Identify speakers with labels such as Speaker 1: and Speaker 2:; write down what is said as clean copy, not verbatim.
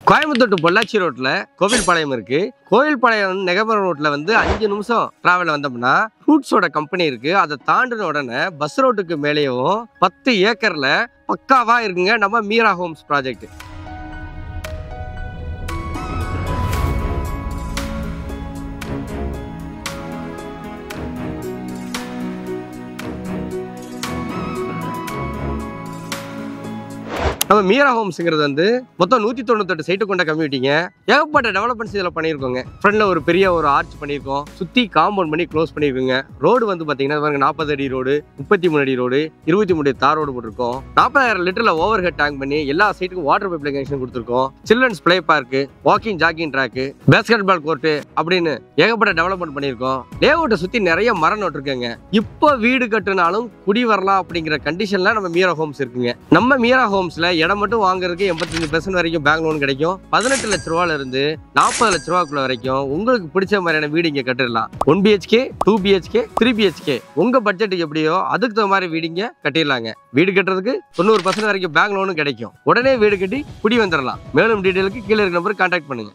Speaker 1: Coimbatore to Pollachi ரோட்ல கோவில்பாளையம் இருக்கு. கோவில்பாளையம் நெகமரம் ரோட்ல 5 நிமிஷம் டிராவல் வந்தோம்னா ஃப்ரூட்ஸோட கம்பெனி இருக்கு. அதை தாண்டின உடனே பஸ் ரோட்டுக்கு மேலேயும் 10 ஏக்கர்ல பக்காவா இருக்குங்க நம்ம மீரா ஹோம்ஸ் ப்ராஜெக்ட். நம்ம மீரா ஹோம்ஸ்ங்கிறது மொத்தம் 198 சைட்டு கொண்ட கம்யூனிட்டிங்க. ஏகப்பட்ட டெவலப்மெண்ட்ஸ் இதில் பண்ணியிருக்கோங்க. ஃப்ரண்ட்ல ஒரு பெரிய ஆர்ச் பண்ணியிருக்கோம். சுற்றி காம்பவுண்ட் பண்ணி க்ளோஸ் பண்ணியிருக்கோங்க. ரோடு பார்த்தீங்கன்னா 40 அடி ரோடு, 33 அடி ரோடு, 23 தார் ரோடு போட்டிருக்கோம். 40,000 லிட்டரில் ஓவர் ஹெட் டேங்க் பண்ணி எல்லா சைட்டுக்கும் வாட்டர் பைப் கனெக்ஷன் கொடுத்துருக்கோம். Children's play park, walking jogging track, basketball court அப்படின்னு ஏகப்பட்ட டெவலப்மெண்ட் பண்ணியிருக்கோம். லேஅவுட்டை சுற்றி நிறைய மரம் நட்டுருக்கேங்க. இப்போ வீடு கட்டுனாலும் குடி வரலாம் அப்படிங்கிற கண்டிஷன்ல நம்ம மீரா ஹோம்ஸ் இருக்குங்க. நம்ம மீரா ஹோம்ஸ்ல இடம் மட்டும் வாங்குறதுக்கு 85% வரைக்கும் பேங்க் லோன் கிடைக்கும். 18 லட்ச ரூபாயில இருந்து 40 லட்ச ரூபாய்க்குள்ள வரைக்கும் உங்களுக்கு பிடிச்ச மாதிரியான வீடு இங்க கட்டிடலாம். 1 BHK, 2 BHK, 3 BHK உங்க பட்ஜெட்டுக்கு எப்படியோ அதுக்கு தகுந்த மாதிரி வீடு இங்க கட்டிடலாங்க. வீடு கட்டுறதுக்கு 90% வரைக்கும் பேங்க் லோனும் கிடைக்கும். உடனே வீடு கட்டி குடி வந்துடலாம். மேலும் டீடைலுக்கு கீழே இருக்க நம்பருக்கு கான்டாக்ட் பண்ணுங்க.